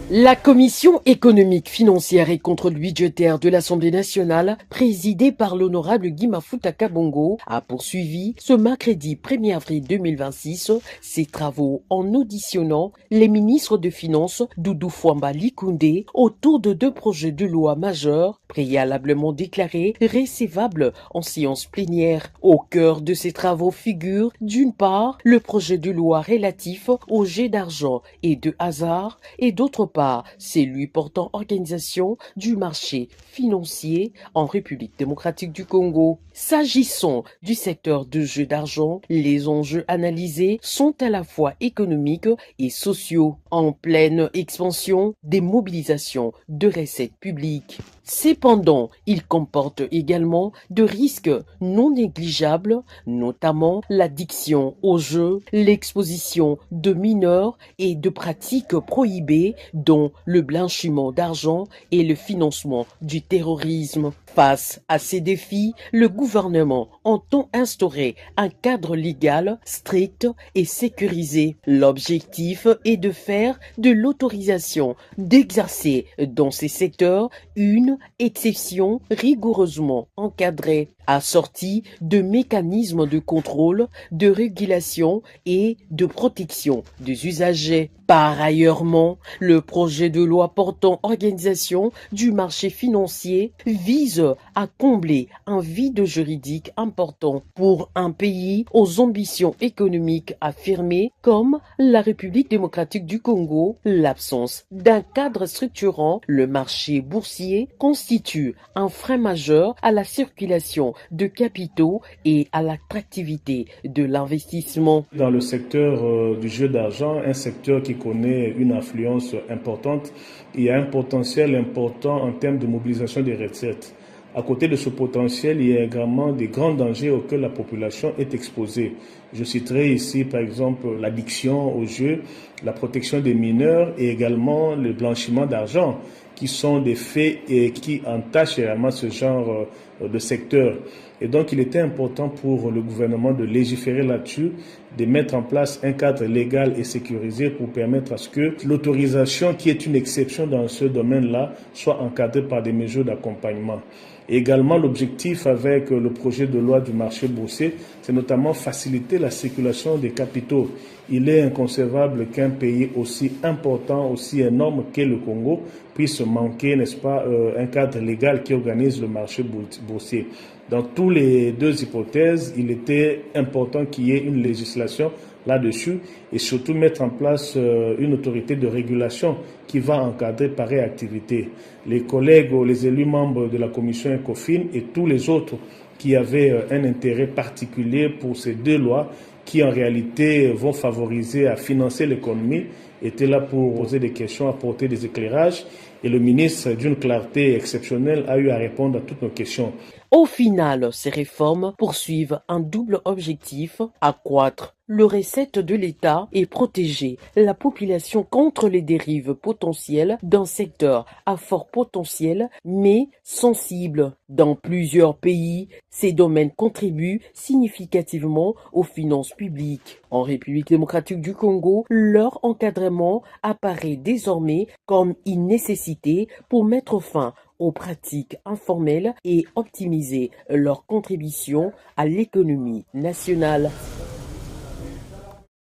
La commission économique, financière et contrôle budgétaire de l'Assemblée nationale, présidée par l'honorable Guy Mafuta Kabongo, a poursuivi ce mercredi 1er avril 2026 ses travaux en auditionnant les ministres de Finances Doudou Fwamba Likoundé autour de deux projets de loi majeurs préalablement déclarés récevables en séance plénière. Au cœur de ces travaux figure, d'une part, le projet de loi relatif aux jets d'argent et de hasard et d'autre part, celui portant organisation du marché financier en République démocratique du Congo. S'agissant du secteur de jeux d'argent, les enjeux analysés sont à la fois économiques et sociaux, en pleine expansion des mobilisations de recettes publiques. Cependant, il comporte également de risques non négligeables, notamment l'addiction aux jeux, l'exposition de mineurs et de pratiques prohibées, dont le blanchiment d'argent et le financement du terrorisme. Face à ces défis, le gouvernement entend instaurer un cadre légal strict et sécurisé. L'objectif est de faire de l'autorisation d'exercer dans ces secteurs une exception rigoureusement encadrée, assortie de mécanismes de contrôle, de régulation et de protection des usagers. Par ailleurs, le projet de loi portant organisation du marché financier vise à combler un vide juridique important pour un pays aux ambitions économiques affirmées comme la République démocratique du Congo. L'absence d'un cadre structurant le marché boursier constitue un frein majeur à la circulation de capitaux et à l'attractivité de l'investissement. Dans le secteur du jeu d'argent, un secteur qui connaît une influence importante, il y a un potentiel important en termes de mobilisation des recettes. À côté de ce potentiel, il y a également des grands dangers auxquels la population est exposée. Je citerai ici par exemple l'addiction aux jeux, la protection des mineurs et également le blanchiment d'argent, qui sont des faits et qui entachent réellement ce genre de secteur. Et donc il était important pour le gouvernement de légiférer là-dessus, de mettre en place un cadre légal et sécurisé pour permettre à ce que l'autorisation, qui est une exception dans ce domaine-là, soit encadrée par des mesures d'accompagnement. Également, l'objectif avec le projet de loi du marché boursier, c'est notamment faciliter la circulation des capitaux. Il est inconcevable qu'un pays aussi important, aussi énorme qu'est le Congo puisse manquer, n'est-ce pas, un cadre légal qui organise le marché boursier. Dans toutes les deux hypothèses, il était important qu'il y ait une législation là-dessus et surtout mettre en place une autorité de régulation qui va encadrer pareille activité. Les collègues ou les élus membres de la commission ECOFIN et tous les autres qui avaient un intérêt particulier pour ces deux lois qui en réalité vont favoriser à financer l'économie étaient là pour poser des questions, apporter des éclairages et le ministre, d'une clarté exceptionnelle, a eu à répondre à toutes nos questions. Au final, ces réformes poursuivent un double objectif, accroître le recette de l'État et protéger la population contre les dérives potentielles d'un secteur à fort potentiel mais sensible. Dans plusieurs pays, ces domaines contribuent significativement aux finances publiques. En République démocratique du Congo, leur encadrement apparaît désormais comme une nécessité pour mettre fin aux pratiques informelles et optimiser leur contribution à l'économie nationale.